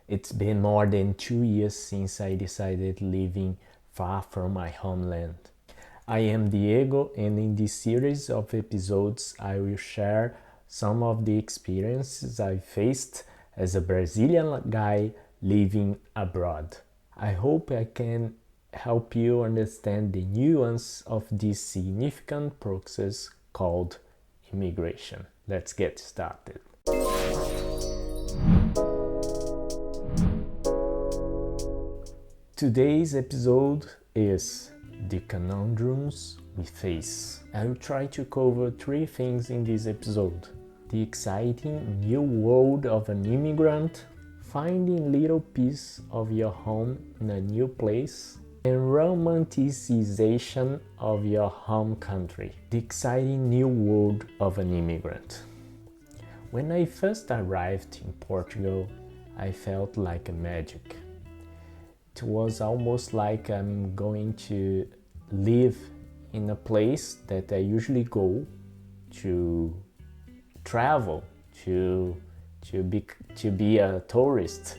It's been more than 2 years since I decided living far from my homeland. I am Diego, and in this series of episodes, I will share some of the experiences I faced as a Brazilian guy living abroad. I hope I can help you understand the nuance of this significant process called immigration. Let's get started. Today's episode is the conundrums we face. I will try to cover 3 things in this episode: the exciting new world of an immigrant, finding little piece of your home in a new place, and romanticization of your home country. The exciting new world of an immigrant. When I first arrived in Portugal, I felt like a magic. It was almost like I'm going to live in a place that I usually go to travel, to be a tourist.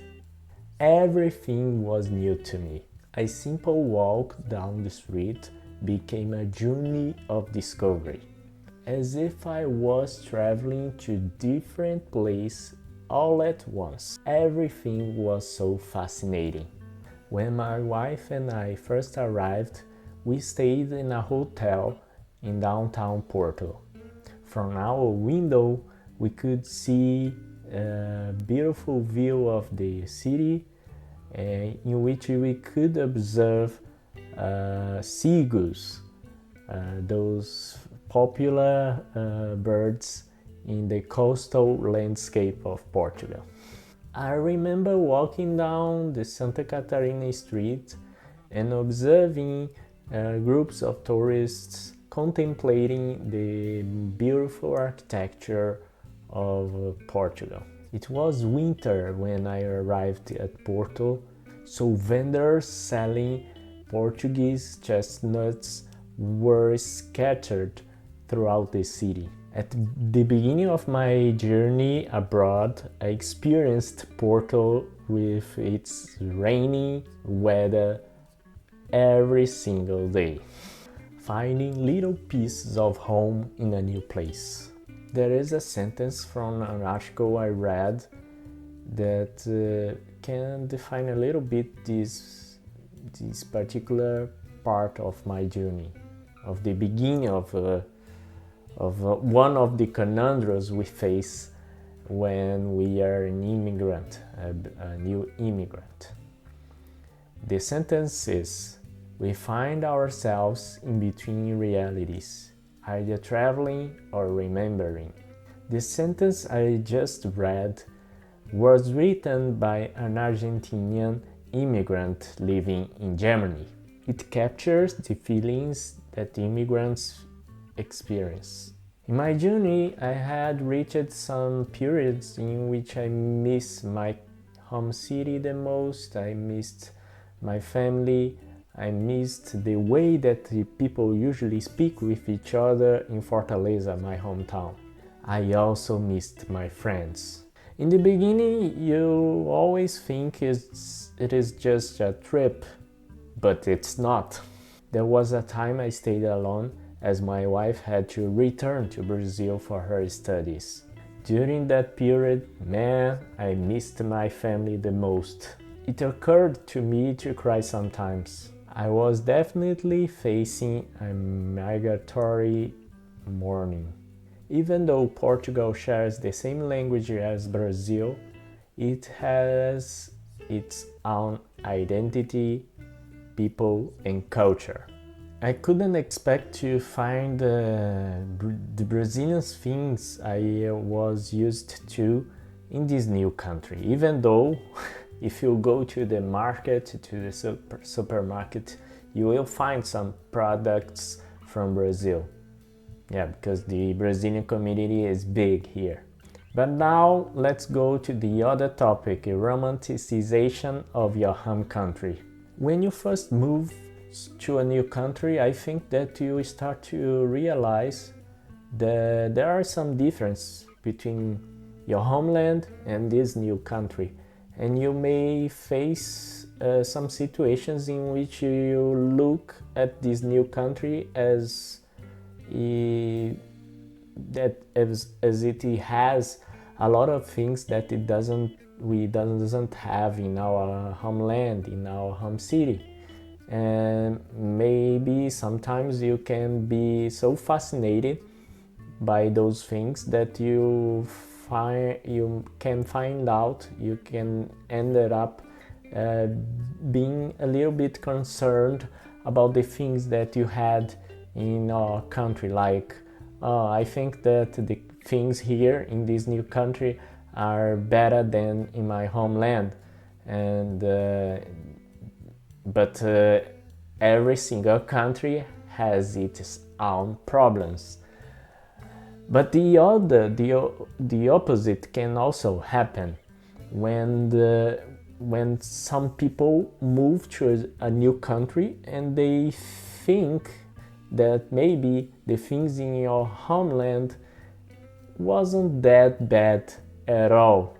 Everything was new to me. A simple walk down the street became a journey of discovery, as if I was traveling to different places all at once. Everything was so fascinating. When my wife and I first arrived, we stayed in a hotel in downtown Porto. From our window, we could see a beautiful view of the city, in which we could observe seagulls, those popular birds in the coastal landscape of Portugal. I remember walking down the Santa Catarina street and observing groups of tourists contemplating the beautiful architecture of Portugal. It was winter when I arrived at Porto, so vendors selling Portuguese chestnuts were scattered throughout the city. At the beginning of my journey abroad, I experienced Porto with its rainy weather every single day, finding little pieces of home in a new place. There is a sentence from an article I read that can define a little bit this particular part of my journey, of the beginning of one of the conundrums we face when we are an immigrant, a new immigrant. The sentence is, "We find ourselves in between realities, either traveling or remembering." The sentence I just read was written by an Argentinian immigrant living in Germany. It captures the feelings that immigrants experience. In my journey, I had reached some periods in which I missed my home city the most. I missed my family. I missed the way that the people usually speak with each other in Fortaleza, my hometown. I also missed my friends. In the beginning, you always think it is just a trip, but it's not. There was a time I stayed alone as my wife had to return to Brazil for her studies. During that period, man, I missed my family the most. It occurred to me to cry sometimes. I was definitely facing a migratory mourning. Even though Portugal shares the same language as Brazil, it has its own identity, people, and culture. I couldn't expect to find the Brazilian things I was used to in this new country, even though if you go to the market, to the supermarket, you will find some products from Brazil. Yeah, because the Brazilian community is big here. But now let's go to the other topic, a romanticization of your home country. When you first move to a new country, I think that you start to realize that there are some differences between your homeland and this new country. and you may face some situations in which you look at this new country as it has a lot of things that we doesn't have in our homeland, in our home city. And maybe sometimes you can be so fascinated by those things that you can end up being a little bit concerned about the things that you had in our country, like I think that the things here in this new country are better than in my homeland, and but every single country has its own problems. But the opposite can also happen when some people move to a new country and they think that maybe the things in your homeland wasn't that bad at all,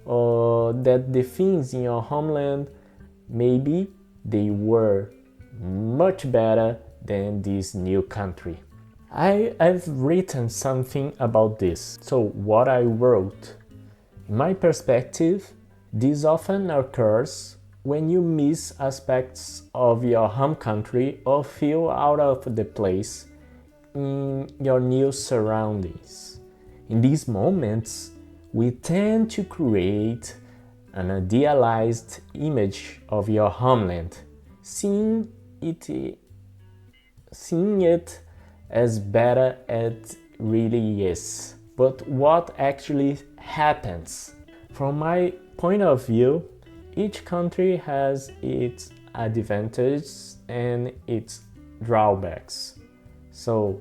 or that the things in your homeland maybe they were much better than this new country. I've written something about this. So what I wrote: in my perspective, this often occurs when you miss aspects of your home country or feel out of the place in your new surroundings. In these moments, we tend to create an idealized image of your homeland, seeing it as better as it really is. But what actually happens? From my point of view, each country has its advantages and its drawbacks. So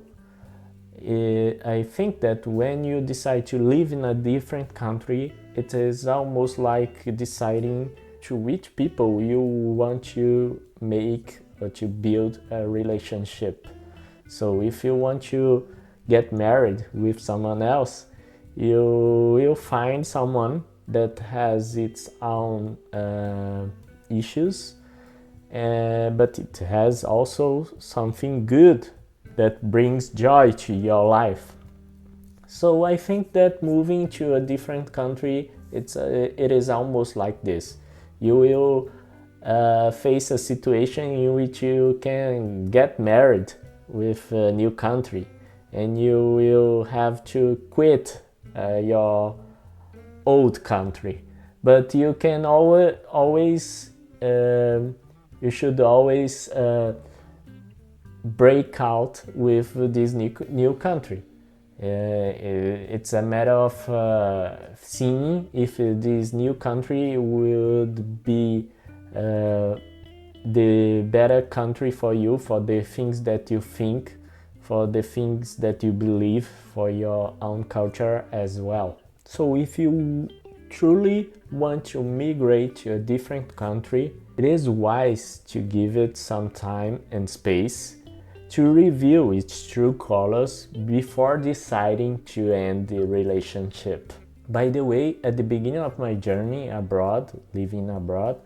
I think that when you decide to live in a different country, it is almost like deciding to which people you want to make or to build a relationship. So if you want to get married with someone else, you will find someone that has its own issues, but it has also something good that brings joy to your life. So I think that moving to a different country, it is almost like this. You will face a situation in which you can get married with a new country, and you will have to quit your old country. But you can always you should always break out with this new country. It's a matter of seeing if this new country would be the better country for you, for the things that you think, for the things that you believe, for your own culture as well. So if you truly want to migrate to a different country, it is wise to give it some time and space to reveal its true colors before deciding to end the relationship. By the way, at the beginning of my journey abroad, living abroad,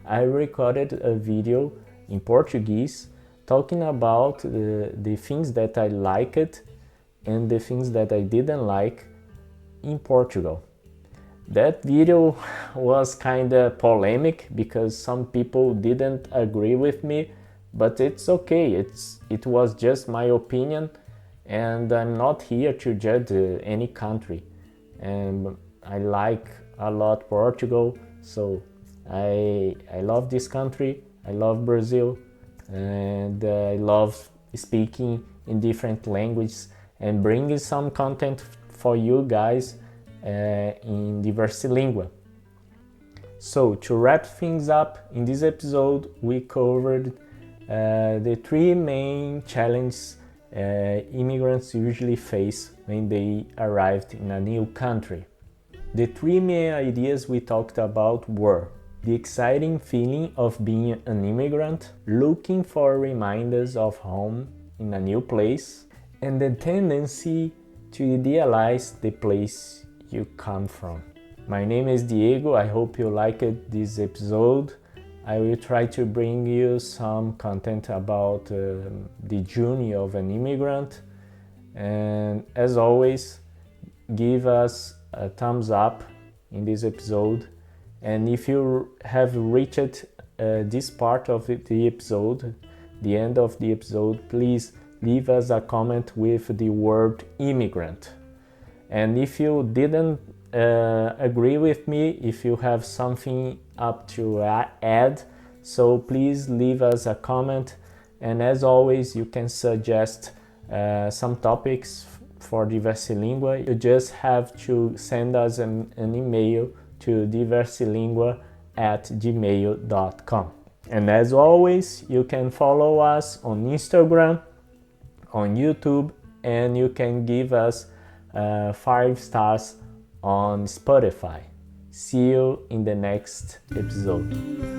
I recorded a video in Portuguese talking about the things that I liked and the things that I didn't like in Portugal. That video was kinda polemic because some people didn't agree with me, but it's okay. It was just my opinion, and I'm not here to judge any country. And I like a lot Portugal, so I love this country. I love Brazil, and I love speaking in different languages and bringing some content for you guys in Diversilíngua. So to wrap things up, in this episode we covered the three main challenges immigrants usually face when they arrived in a new country. The three main ideas we talked about were the exciting feeling of being an immigrant, looking for reminders of home in a new place, and the tendency to idealize the place you come from. My name is Diego. I hope you liked this episode. I will try to bring you some content about the journey of an immigrant. And as always, give us a thumbs up in this episode. And if you have reached this part of the episode, the end of the episode, please leave us a comment with the word immigrant. And if you didn't agree with me, if you have something up to add, so please leave us a comment. And as always, you can suggest some topics for Diversilíngua. You just have to send us an email to diversilíngua@gmail.com. And as always, you can follow us on Instagram, on YouTube, and you can give us 5 stars on Spotify. See you in the next episode.